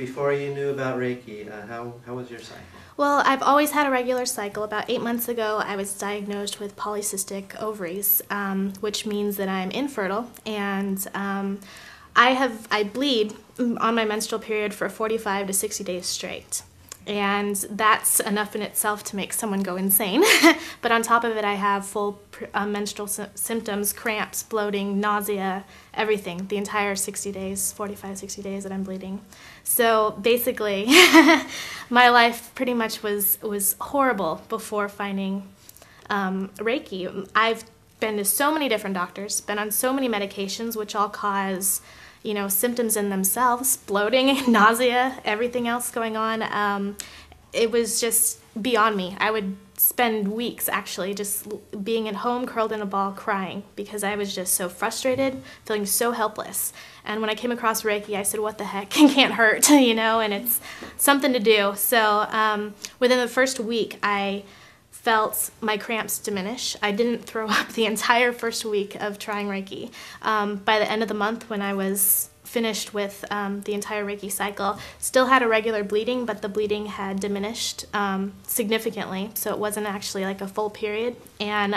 before you knew about Reiki, how was your cycle? Well, I've always had a regular cycle. About 8 months ago, I was diagnosed with polycystic ovaries, which means that I'm infertile, and I bleed on my menstrual period for 45 to 60 days straight. And that's enough in itself to make someone go insane. But on top of it, I have full menstrual symptoms, cramps, bloating, nausea, everything, the entire 60 days, 45, 60 days that I'm bleeding. So basically, my life pretty much was horrible before finding Reiki. I've been to so many different doctors, been on so many medications, which all cause symptoms in themselves, bloating, nausea, everything else going on. It was just beyond me. I would spend weeks actually just being at home curled in a ball crying because I was just so frustrated, feeling so helpless. And when I came across Reiki, I said, what the heck, it can't hurt, and it's something to do. So within the first week, I felt my cramps diminish. I didn't throw up the entire first week of trying Reiki. By the end of the month, when I was finished with the entire Reiki cycle, still had a regular bleeding, but the bleeding had diminished significantly, so it wasn't actually like a full period. And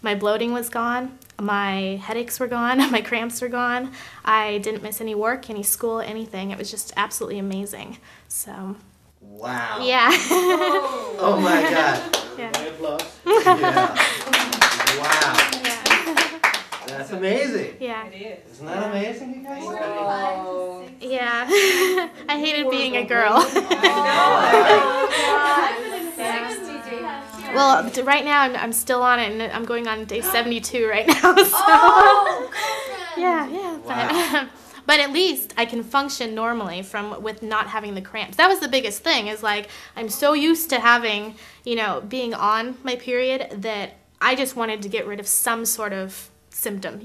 my bloating was gone, my headaches were gone, my cramps were gone. I didn't miss any work, any school, anything. It was just absolutely amazing. So. Wow. Yeah. Oh my God. Yeah. Yeah. Wow. Yeah. That's amazing. Yeah. It is. Isn't that amazing, you guys? Oh. Yeah. I hated being a girl. Well, right now I'm still on it, and I'm going on day 72 right now. So. Yeah. Wow. But at least I can function normally with not having the cramps. That was the biggest thing, is like I'm so used to having, being on my period that I just wanted to get rid of some sort of symptom,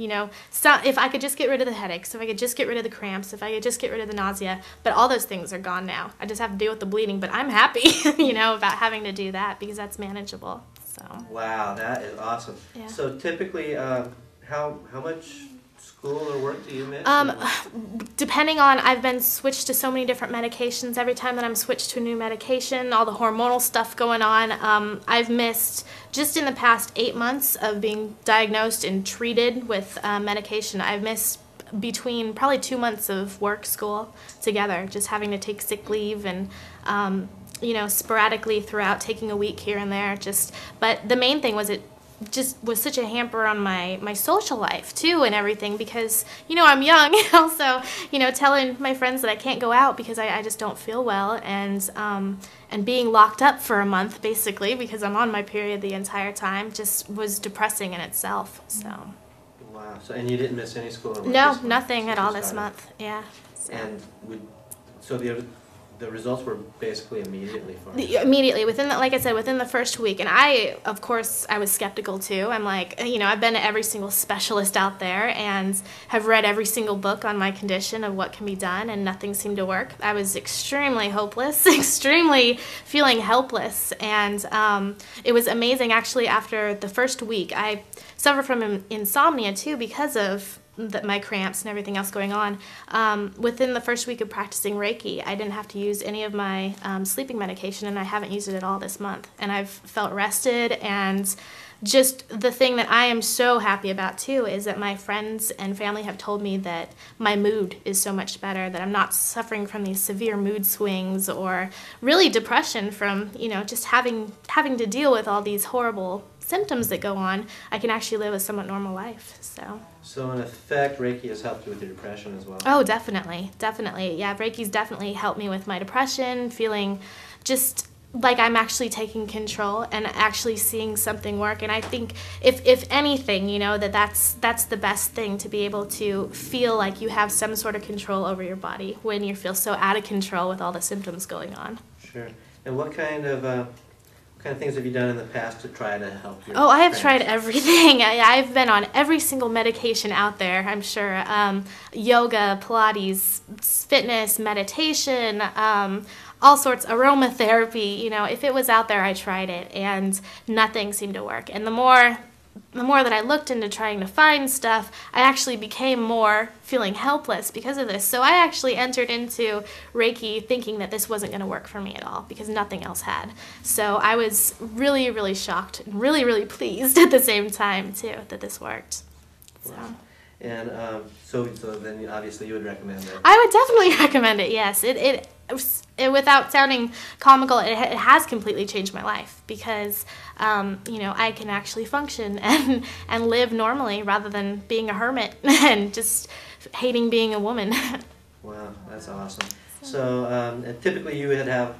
So if I could just get rid of the headaches, if I could just get rid of the cramps, if I could just get rid of the nausea, but all those things are gone now. I just have to deal with the bleeding, but I'm happy, about having to do that because that's manageable. So. Wow, that is awesome. Yeah. So typically, how much school or work do you miss? Depending on, I've been switched to so many different medications. Every time that I'm switched to a new medication, all the hormonal stuff going on, I've missed, just in the past 8 months of being diagnosed and treated with medication, I've missed between probably 2 months of work, school together, just having to take sick leave and sporadically throughout, taking a week here and there. But the main thing was it just was such a hamper on my social life too and everything, because I'm young, also telling my friends that I can't go out because I just don't feel well, and being locked up for a month basically because I'm on my period the entire time just was depressing in itself. So. Wow. So, and you didn't miss any school or work? No, nothing at all this month. Yeah. So. And so the results were basically immediately for you? Immediately, like I said, within the first week. And of course, I was skeptical too. I'm like, I've been to every single specialist out there and have read every single book on my condition of what can be done, and nothing seemed to work. I was extremely hopeless, extremely feeling helpless. And it was amazing, actually, after the first week. I suffer from insomnia too because of my cramps and everything else going on. Within the first week of practicing Reiki, I didn't have to use any of my sleeping medication, and I haven't used it at all this month. And I've felt rested, and just the thing that I am so happy about too is that my friends and family have told me that my mood is so much better, that I'm not suffering from these severe mood swings or really depression from, just having to deal with all these horrible symptoms that go on. I can actually live a somewhat normal life. So in effect, Reiki has helped you with your depression as well? Oh, definitely. Yeah, Reiki's definitely helped me with my depression, feeling just like I'm actually taking control and actually seeing something work. And I think if anything, that's the best thing, to be able to feel like you have some sort of control over your body when you feel so out of control with all the symptoms going on. Sure. And what kind of things have you done in the past to try to help you? Oh, I have tried everything. I've been on every single medication out there, I'm sure. Yoga, Pilates, fitness, meditation, all sorts, aromatherapy. If it was out there, I tried it, and nothing seemed to work. And the more the more that I looked into trying to find stuff, I actually became more feeling helpless because of this. So I actually entered into Reiki thinking that this wasn't going to work for me at all because nothing else had. So I was really, really shocked and really, really pleased at the same time too that this worked. So. Wow. And so then obviously you would recommend it. I would definitely recommend it. Yes, it without sounding comical, it has completely changed my life because I can actually function and live normally rather than being a hermit and just hating being a woman. Wow, that's awesome. So and typically you would have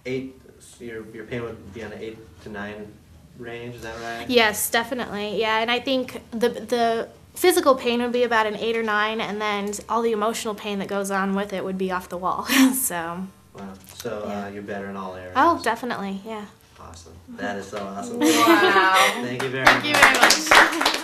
8. So your pain would be on an 8 to 9 range. Is that right? Yes, definitely. Yeah, and I think the physical pain would be about an 8 or 9, and then all the emotional pain that goes on with it would be off the wall. So. Wow. So Yeah. You're better in all areas. Oh, definitely. Yeah. Awesome. That is so awesome. Wow. Thank you very much. Thank you very much.